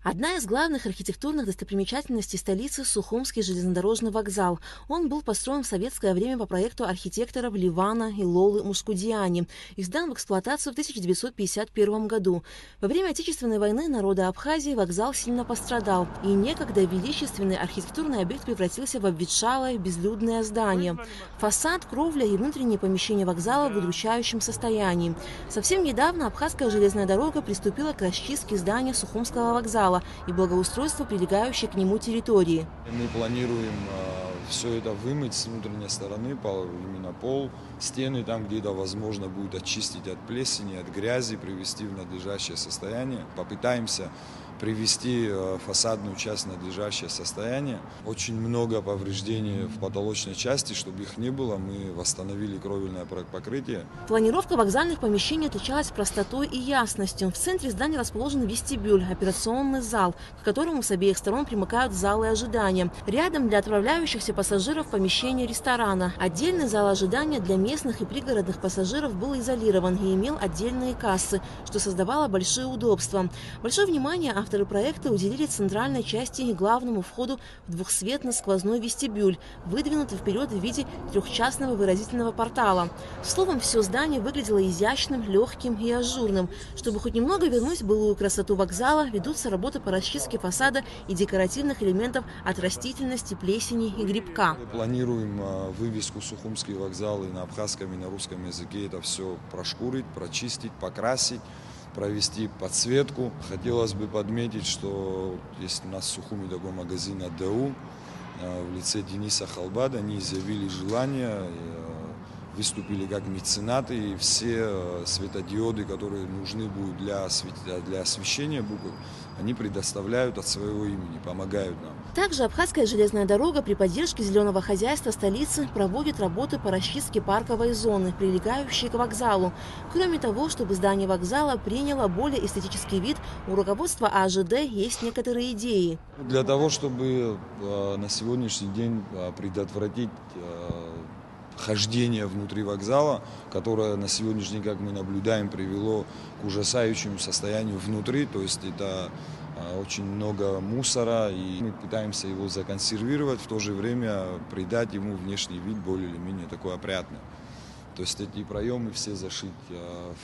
Одна из главных архитектурных достопримечательностей столицы – Сухумский железнодорожный вокзал. Он был построен в советское время по проекту архитекторов Ливана и Лолы Мушкудиани и сдан в эксплуатацию в 1951 году. Во время Отечественной войны народа Абхазии вокзал сильно пострадал, и некогда величественный архитектурный объект превратился в обветшалое безлюдное здание. Фасад, кровля и внутренние помещения вокзала в удручающем состоянии. Совсем недавно Абхазская железная дорога приступила к расчистке здания Сухумского вокзала и благоустройство прилегающей к нему территории. Мы планируем все это вымыть с внутренней стороны, именно пол, стены, там, где это возможно будет очистить от плесени, от грязи, привести в надлежащее состояние. Попытаемся привести фасадную часть в надлежащее состояние. Очень много повреждений в потолочной части, чтобы их не было, мы восстановили кровельное покрытие. Планировка вокзальных помещений отличалась простотой и ясностью. В центре здания расположен вестибюль, операционный зал, к которому с обеих сторон примыкают залы ожидания. Рядом для отправляющихся пассажиров помещение ресторана. Отдельный зал ожидания для местных и пригородных пассажиров был изолирован и имел отдельные кассы, что создавало большие удобства. Большое внимание авторы проекта уделили центральной части и главному входу в двухсветно-сквозной вестибюль, выдвинутый вперед в виде трехчастного выразительного портала. Словом, все здание выглядело изящным, легким и ажурным. Чтобы хоть немного вернуть былую красоту вокзала, ведутся работы по расчистке фасада и декоративных элементов от растительности, плесени и грибка. Мы планируем вывеску «Сухумский вокзал» и на абхазском, и на русском языке это все прошкурить, прочистить, покрасить, провести подсветку. Хотелось бы подметить, что есть у нас в Сухуми такой магазин АДУ в лице Дениса Халбада. Они изъявили желание, выступили как меценаты, и все светодиоды, которые нужны будут для освещения букв, они предоставляют от своего имени, помогают нам. Также Абхазская железная дорога при поддержке зеленого хозяйства столицы проводит работы по расчистке парковой зоны, прилегающей к вокзалу. Кроме того, чтобы здание вокзала приняло более эстетический вид, у руководства АЖД есть некоторые идеи. Для того, чтобы на сегодняшний день предотвратить хождение внутри вокзала, которое на сегодняшний день, как мы наблюдаем, привело к ужасающему состоянию внутри, то есть это очень много мусора, и мы пытаемся его законсервировать, в то же время придать ему внешний вид более или менее такой опрятный. То есть эти проемы все зашить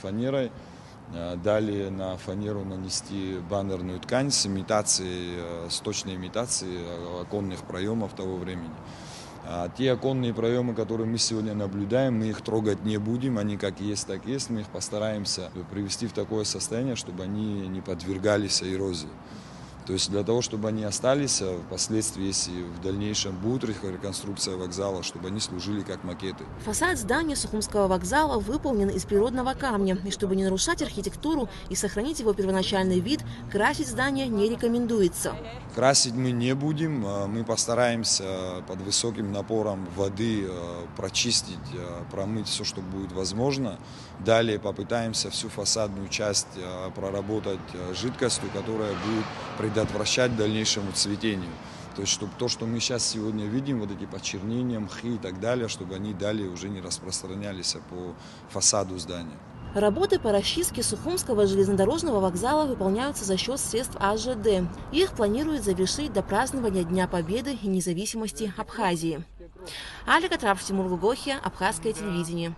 фанерой, далее на фанеру нанести баннерную ткань с точной имитацией оконных проемов того времени. Те оконные проемы, которые мы сегодня наблюдаем, мы их трогать не будем, они как есть, так есть. Мы их постараемся привести в такое состояние, чтобы они не подвергались эрозии. То есть для того, чтобы они остались, впоследствии, если в дальнейшем будет реконструкция вокзала, чтобы они служили как макеты. Фасад здания Сухумского вокзала выполнен из природного камня, и чтобы не нарушать архитектуру и сохранить его первоначальный вид, красить здание не рекомендуется. Красить мы не будем, мы постараемся под высоким напором воды прочистить, промыть все, что будет возможно. Далее попытаемся всю фасадную часть проработать жидкостью, которая будет предотвращать дальнейшему цветению. То есть, чтобы то, что мы сейчас сегодня видим, вот эти почернения, мхи и так далее, чтобы они далее уже не распространялись по фасаду здания. Работы по расчистке Сухумского железнодорожного вокзала выполняются за счет средств АЖД. Их планируют завершить до празднования Дня Победы и независимости Абхазии. Алика Трапов, Тимур Лугохия, Абхазское телевидение.